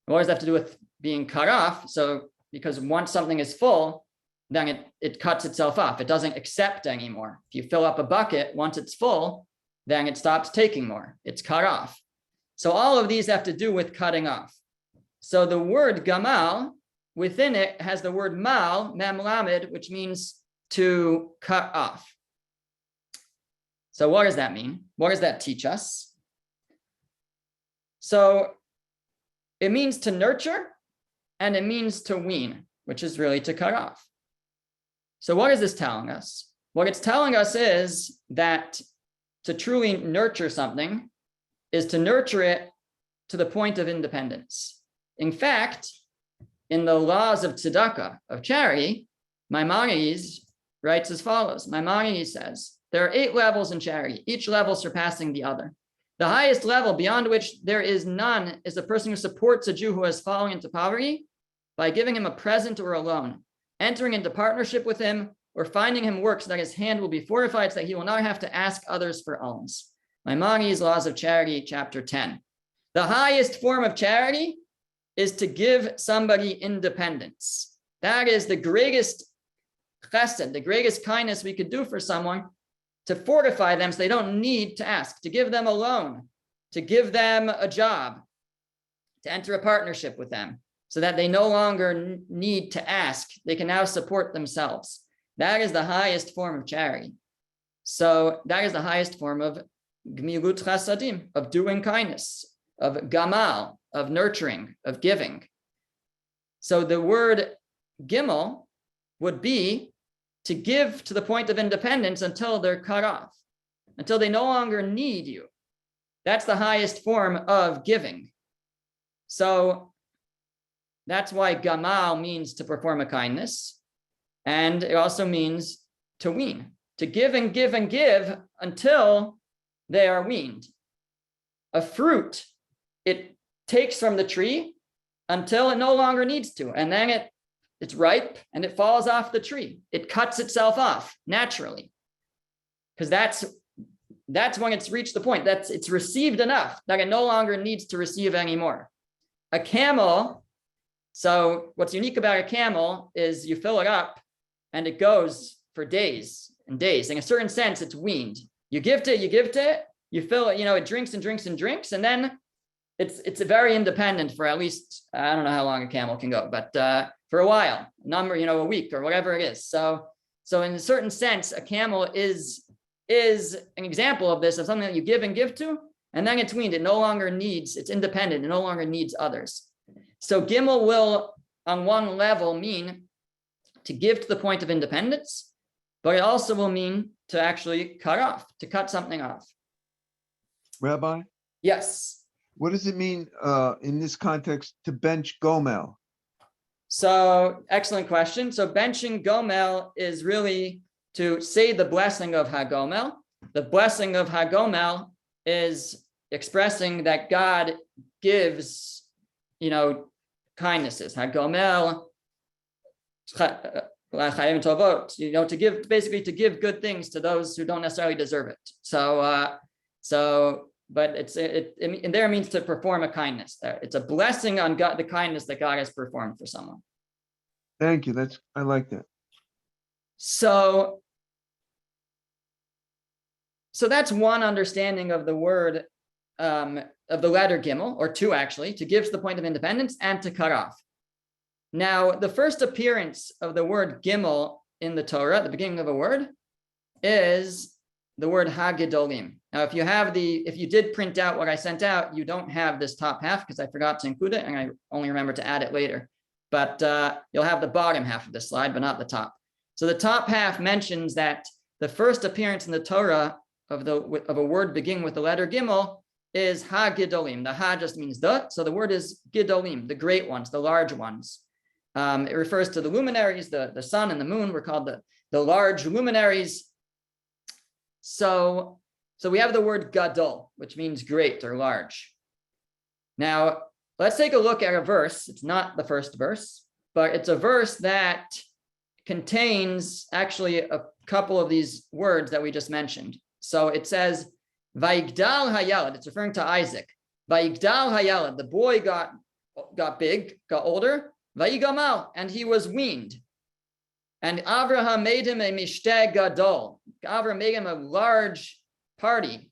What does that have to do with being cut off? So because once something is full, then it cuts itself off. It doesn't accept anymore. If you fill up a bucket, once it's full, then it stops taking more. It's cut off. So all of these have to do with cutting off. So the word gamal, within it has the word mal, mem lamed, which means to cut off. So what does that mean? What does that teach us? So it means to nurture and it means to wean, which is really to cut off. So what is this telling us? What it's telling us is that to truly nurture something is to nurture it to the point of independence. In fact, in the laws of tzedakah, of charity, Maimonides writes as follows. Maimonides says, there are 8 levels in charity, each level surpassing the other. The highest level, beyond which there is none, is the person who supports a Jew who has fallen into poverty by giving him a present or a loan, entering into partnership with him, or finding him work so that his hand will be fortified so that he will not have to ask others for alms. Maimonides' Laws of Charity, chapter 10. The highest form of charity is to give somebody independence. That is the greatest chesed, the greatest kindness we could do for someone, to fortify them so they don't need to ask, to give them a loan, to give them a job, to enter a partnership with them so that they no longer need to ask. They can now support themselves. That is the highest form of charity. So that is the highest form of gmilut chasadim, of doing kindness, of gamal, of nurturing, of giving. So the word gimel would be to give to the point of independence until they're cut off, until they no longer need you. That's the highest form of giving. So that's why gamal means to perform a kindness. And it also means to wean, to give and give and give until they are weaned. A fruit, it takes from the tree until it no longer needs to. And then it's ripe and it falls off the tree. It cuts itself off naturally. Because that's when it's reached the point. It's received enough that it no longer needs to receive anymore. A camel, so what's unique about a camel is you fill it up and it goes for days and days. In a certain sense, it's weaned. You give to it, you fill it, it drinks and drinks and drinks, and then it's very independent for at least, I don't know how long a camel can go, but for a while, a week or whatever it is. So in a certain sense, a camel is an example of this, of something that you give and give to, and then it's weaned. It no longer needs, it's independent. It no longer needs others. So Gimel will, on one level, mean to give to the point of independence, but it also will mean to actually cut off, to cut something off. Rabbi, Yes. what does it mean in this context to bench Gomel? So excellent question. So benching Gomel is really to say the blessing of Hagomel. The blessing of Hagomel is expressing that God gives, kindnesses. Hagomel, to give, basically to give good things to those who don't necessarily deserve it. But it there means to perform a kindness. It's a blessing on God, the kindness that God has performed for someone. Thank you. I like that. So that's one understanding of the word, of the letter Gimel, or two actually, to give to the point of independence and to cut off. Now, the first appearance of the word Gimel in the Torah, at the beginning of a word, is the word Hagedolim. Now, if you did print out what I sent out, you don't have this top half because I forgot to include it and I only remember to add it later. But you'll have the bottom half of the slide, but not the top. So the top half mentions that the first appearance in the Torah of a word beginning with the letter Gimel is Ha-Gidolim. The Ha just means the, so the word is Gidolim, the great ones, the large ones. It refers to the luminaries, the sun and the moon were called the large luminaries. So we have the word Gadol, which means great or large. Now, let's take a look at a verse. It's not the first verse, but it's a verse that contains actually a couple of these words that we just mentioned. So it says, Vayigdal hayalad, it's referring to Isaac. Vayigdal hayalad, the boy got big, got older. Vayigamal, and he was weaned. And Avraham made him a mishteh gadol. Avraham made him a large party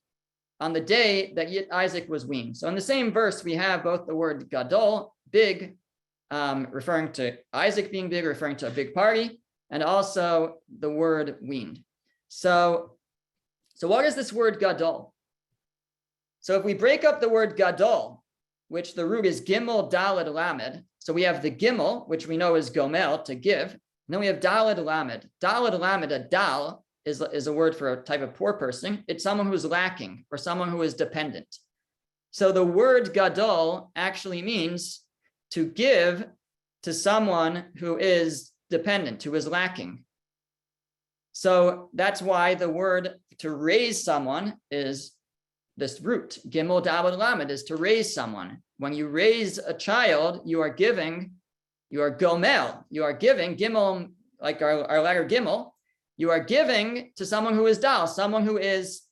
on the day that Isaac was weaned. So in the same verse, we have both the word gadol, big, referring to Isaac being big, referring to a big party, and also the word weaned. So what is this word gadol? So if we break up the word gadol, which the root is gimel daled lamed, so we have the gimel, which we know is gomel, to give, and then we have daled lamed. Daled lamed, a dal, is a word for a type of poor person. It's someone who's lacking or someone who is dependent. So the word gadol actually means to give to someone who is dependent, who is lacking. So that's why the word to raise someone is this root. Gimel daled lamed is to raise someone. When you raise a child, you are giving, you are gomel, you are giving, gimel, like our letter gimel, you are giving to someone who is dal, someone who is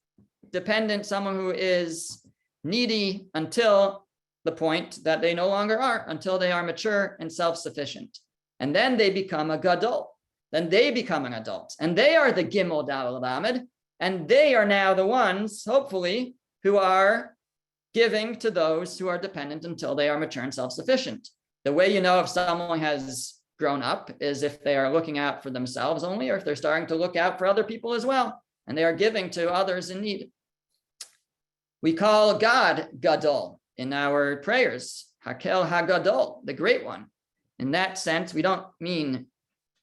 dependent, someone who is needy until the point that they no longer are, until they are mature and self-sufficient. And then they become a gadol. Then they become an adult. And they are the gimel daled lamed. And they are now the ones, hopefully, who are giving to those who are dependent until they are mature and self-sufficient. The way you know if someone has grown up is if they are looking out for themselves only, or if they're starting to look out for other people as well, and they are giving to others in need. We call God Gadol in our prayers, Hakel HaGadol, the great one. In that sense, we don't mean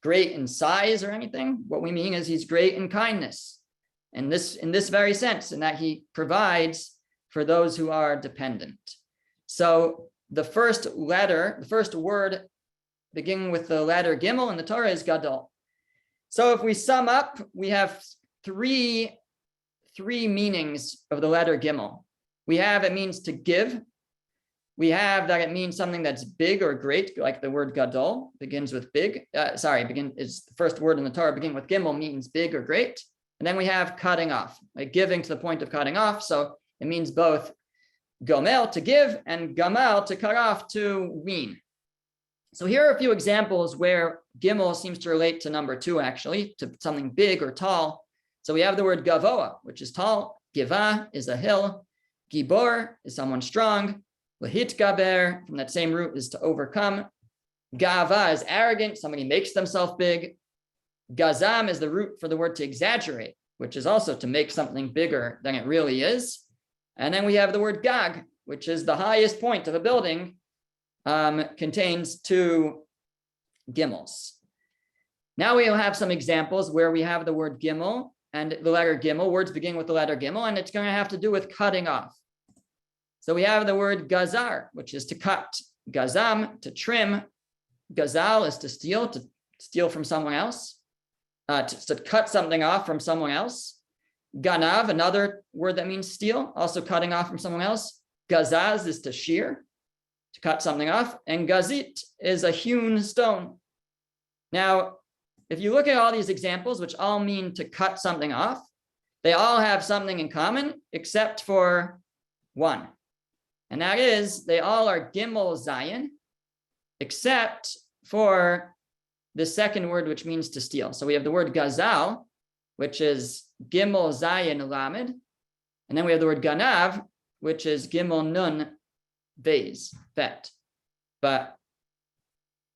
great in size or anything. What we mean is he's great in kindness. And in this very sense, in that he provides for those who are dependent. So the first word beginning with the letter Gimel in the Torah is Gadol. So if we sum up, we have three meanings of the letter Gimel. We have it means to give. We have that it means something that's big or great, like the word Gadol begins with big. Is the first word in the Torah beginning with Gimel means big or great. And then we have cutting off, like giving to the point of cutting off. So it means both gomel, to give, and gamal, to cut off, to wean. So here are a few examples where Gimel seems to relate to number 2, actually, to something big or tall. So we have the word gavoa, which is tall. Giva is a hill. Gibor is someone strong. Lahit gaber, from that same root, is to overcome. Gava is arrogant, somebody makes themselves big. Gazam is the root for the word to exaggerate, which is also to make something bigger than it really is. And then we have the word gag, which is the highest point of a building, contains 2 gimels. Now we'll have some examples where we have the word gimel and the letter gimel, words begin with the letter gimel, and it's going to have to do with cutting off. So we have the word gazar, which is to cut, gazam, to trim, gazal is to steal from someone else, to cut something off from someone else. Ganav, another word that means steal, also cutting off from someone else. Gazaz is to shear, to cut something off, and gazit is a hewn stone. Now, if you look at all these examples, which all mean to cut something off, they all have something in common except for one. And that is, they all are gimel zayin, except for the second word, which means to steal. So we have the word gazal, which is gimel zayin lamed. And then we have the word ganav, which is gimel nun vez, vet. But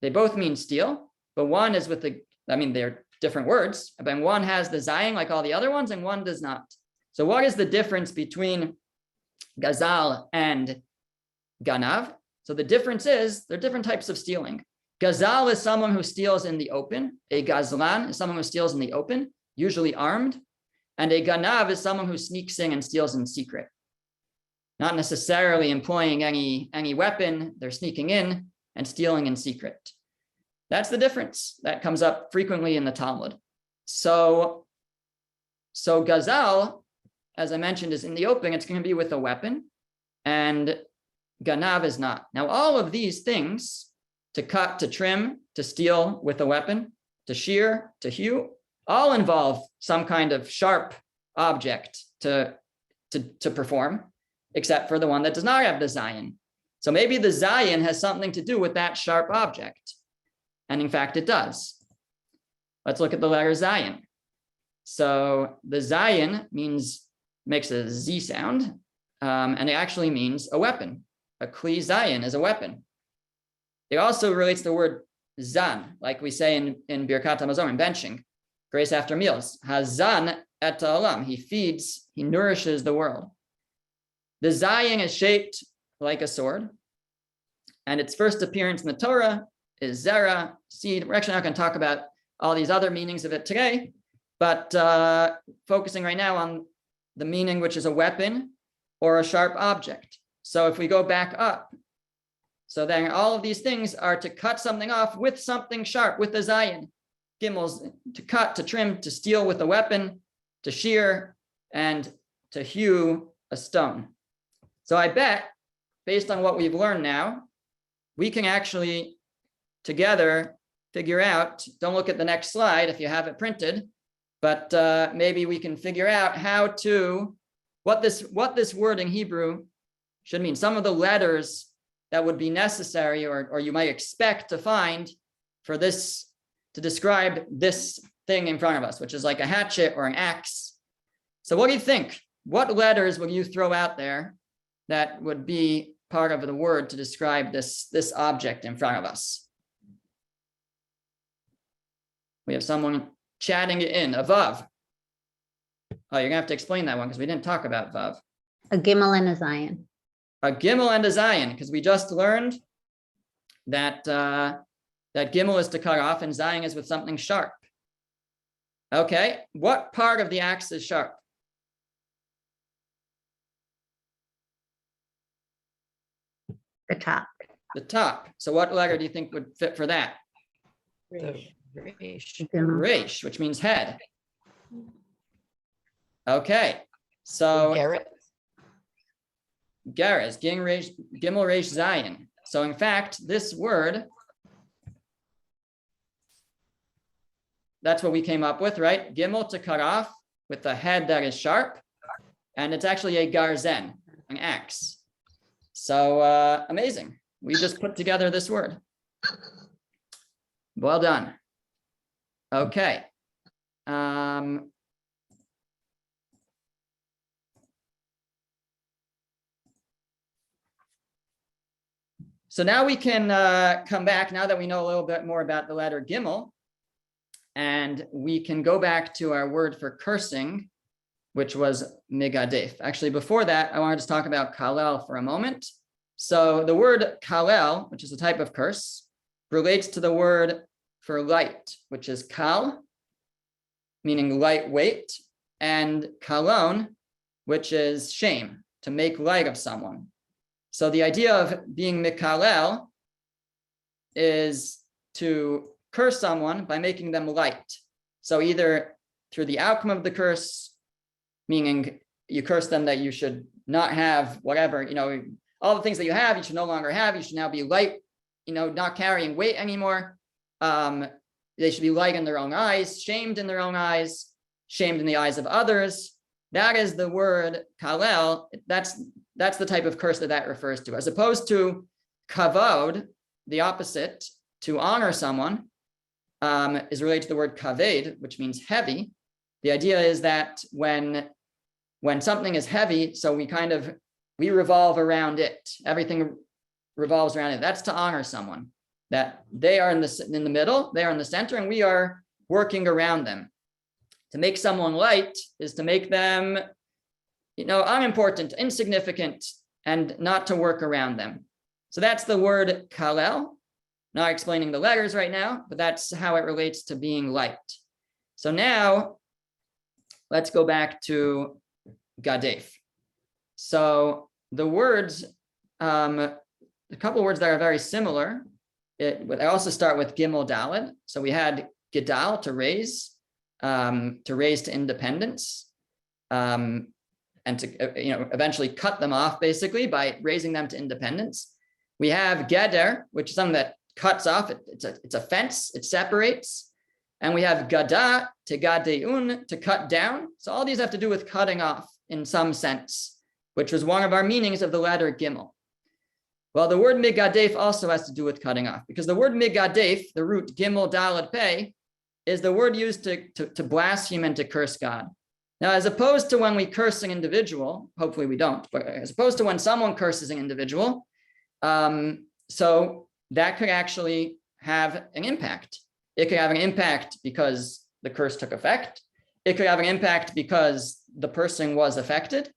they both mean steal, but one is with the, they're different words, but one has the zayin like all the other ones and one does not. So what is the difference between gazal and ganav? So the difference is there are different types of stealing. Gazal is someone who steals in the open. A gazlan is someone who steals in the open, usually armed. And a ganav is someone who sneaks in and steals in secret. Not necessarily employing any weapon, they're sneaking in and stealing in secret. That's the difference that comes up frequently in the Talmud. So gazal, as I mentioned, is in the open, it's going to be with a weapon, and ganav is not. Now, all of these things, to cut, to trim, to steal with a weapon, to shear, to hew, all involve some kind of sharp object to perform, except for the one that does not have the zayin. So maybe the zayin has something to do with that sharp object. And in fact, it does. Let's look at the letter zayin. So the zayin makes a Z sound, and it actually means a weapon. A kli zayin is a weapon. It also relates to the word zan, like we say in Birkat HaMazon, in benching, grace after meals. Hazan et ha'olam, he feeds, he nourishes the world. The zayin is shaped like a sword, and its first appearance in the Torah is zera, seed. We're actually not going to talk about all these other meanings of it today, but focusing right now on the meaning, which is a weapon or a sharp object. So if we go back up, so then all of these things are to cut something off with something sharp, with the zayin. Gimels, to cut, to trim, to steal with a weapon, to shear, and to hew a stone. So I bet, based on what we've learned now, we can actually together figure out, don't look at the next slide if you have it printed, but maybe we can figure out what this word in Hebrew should mean. Some of the letters that would be necessary or you might expect to find for this, to describe this thing in front of us, which is like a hatchet or an axe. So what do you think? What letters would you throw out there that would be part of the word to describe this object in front of us? We have someone chatting it in, a vav. Oh, you're gonna have to explain that one because we didn't talk about vav. A gimel and a zayin. A gimel and a zayin, because we just learned that that gimel is to cut off and zayin is with something sharp. Okay, what part of the axe is sharp? The top. The top. So what letter do you think would fit for that? The resh. Gimel. Resh, which means head. Okay, so Garrett. Geras, gimel resh zayin. So in fact, this word, that's what we came up with, right? Gimel, to cut off with a head that is sharp, and it's actually a garzen, an axe. So amazing. We just put together this word. Well done. Okay. So now we can come back, now that we know a little bit more about the letter Gimel, and we can go back to our word for cursing, which was migadef. Actually, before that, I wanted to talk about kalel for a moment. So the word kalel, which is a type of curse, relates to the word for light, which is kal, meaning lightweight, and kalon, which is shame, to make light of someone. So the idea of being mikalel is to curse someone by making them light. So either through the outcome of the curse, meaning you curse them that you should not have whatever, all the things that you have, you should no longer have, you should now be light, not carrying weight anymore. They should be light in their own eyes, shamed in their own eyes, shamed in the eyes of others. That is the word kalel. That's the type of curse that refers to, as opposed to kavod, the opposite, to honor someone, is related to the word kaved, which means heavy. The idea is that when something is heavy, so we revolve around it. Everything revolves around it. That's to honor someone, that they are in the middle, they are in the center, and we are working around them. To make someone light is to make them, unimportant, insignificant, and not to work around them. So that's the word kalel. Not explaining the letters right now, but that's how it relates to being light. So now let's go back to gadef. So the words, a couple words that are very similar. I also start with gimel daled. So we had gedal, to raise to independence, and to eventually cut them off, basically by raising them to independence. We have geder, which is something that cuts off. It's a fence. It separates. And we have gada, to gadeun, to cut down. So all these have to do with cutting off in some sense, which was one of our meanings of the letter gimel. Well, the word migadef also has to do with cutting off, because the word migadef, the root gimel daled pei, is the word used to blaspheme and to curse God. Now, as opposed to when we curse an individual, hopefully we don't, but as opposed to when someone curses an individual, so that could actually have an impact. It could have an impact because the curse took effect. It could have an impact because the person was affected.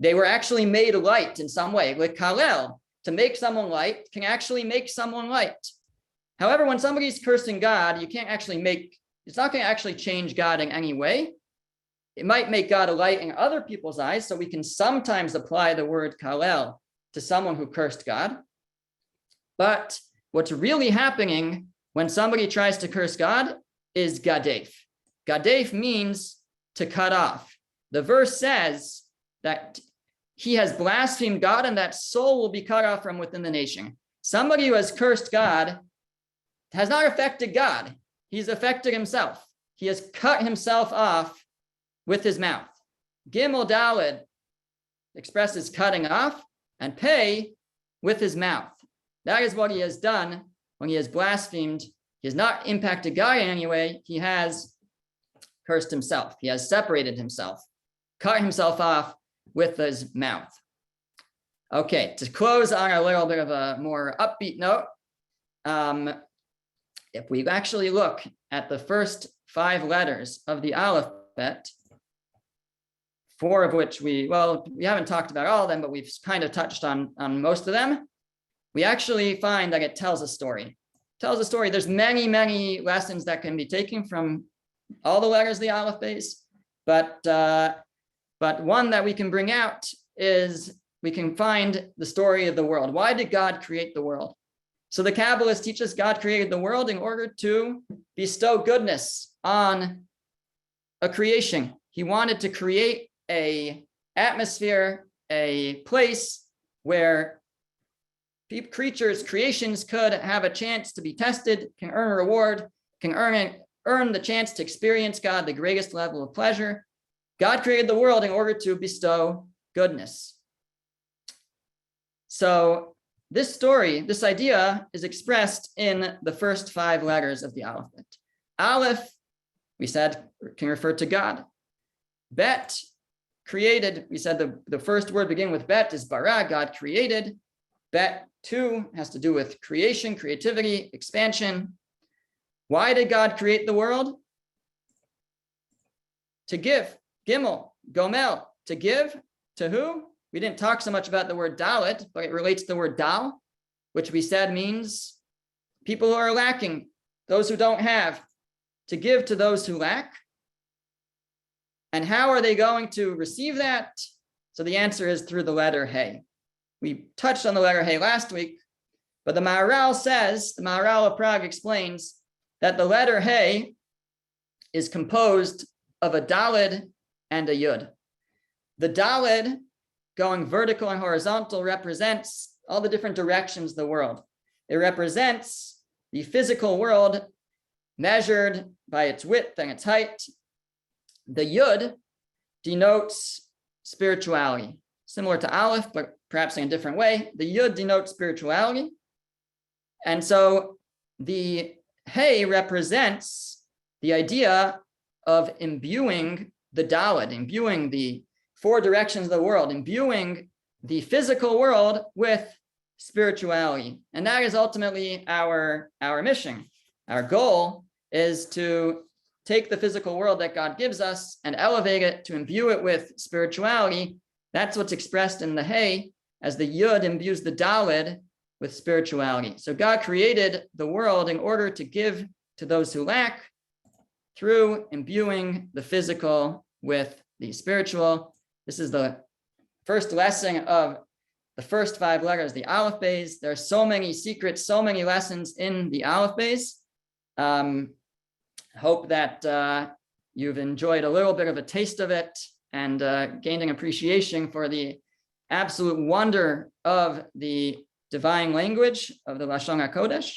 They were actually made light in some way. Like kalel, to make someone light can actually make someone light. However, when somebody's cursing God, it's not going to actually change God in any way. It might make God a light in other people's eyes, so we can sometimes apply the word kalel to someone who cursed God. But what's really happening when somebody tries to curse God is gadef. Gadef means to cut off. The verse says that he has blasphemed God and that soul will be cut off from within the nation. Somebody who has cursed God has not affected God. He's affected himself. He has cut himself off with his mouth. Gimel daled expresses cutting off, and pei with his mouth. That is what he has done when he has blasphemed. He has not impacted God in any way. He has cursed himself. He has separated himself, cut himself off with his mouth. Okay, to close on a little bit of a more upbeat note, if we actually look at the first 5 letters of the alphabet, 4 of which we haven't talked about all of them, but we've kind of touched on most of them, we actually find that it tells a story. It tells a story. There's many, many lessons that can be taken from all the letters of the alphabet, but one that we can bring out is we can find the story of the world. Why did God create the world? So the Kabbalists teach us God created the world in order to bestow goodness on a creation. He wanted to create an atmosphere, a place where creations could have a chance to be tested, can earn a reward, can earn the chance to experience God, the greatest level of pleasure. God created the world in order to bestow goodness. So this story, this idea is expressed in the first 5 letters of the alphabet. Aleph, we said, can refer to God. Bet, created, we said the first word beginning with bet is bara, God created. Bet 2 has to do with creation, creativity, expansion. Why did God create the world? To give. Gimel, gomel, to give, to who? We didn't talk so much about the word dalet, but it relates to the word dal, which we said means people who are lacking, those who don't have, to give to those who lack. And how are they going to receive that? So the answer is through the letter Hey. We touched on the letter Hey last week, but the Maharal says, the Maharal of Prague explains that the letter Hey is composed of a Daled and a Yud. The Daled, going vertical and horizontal, represents all the different directions of the world. It represents the physical world measured by its width and its height. The Yud denotes spirituality, similar to Aleph, but perhaps in a different way. The Yud denotes spirituality. And so the Hey represents the idea of imbuing the Daled, imbuing the four directions of the world, imbuing the physical world with spirituality. And that is ultimately our mission. Our goal is to take the physical world that God gives us and elevate it, to imbue it with spirituality. That's what's expressed in the Hey, as the Yud imbues the Daled with spirituality. So God created the world in order to give to those who lack through imbuing the physical with the spiritual. This is the first lesson of the first 5 letters, the Aleph Beis. There are so many secrets, so many lessons in the Aleph Beis. Hope that you've enjoyed a little bit of a taste of it and gained an appreciation for the absolute wonder of the divine language of the Lashon Hakodesh.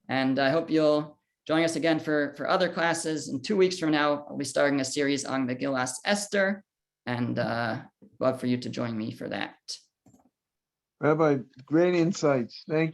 And I hope you'll join us again for other classes. In 2 weeks from now, I'll be starting a series on the Megillas Esther, and love for you to join me for that. Rabbi, great insights. Thank you.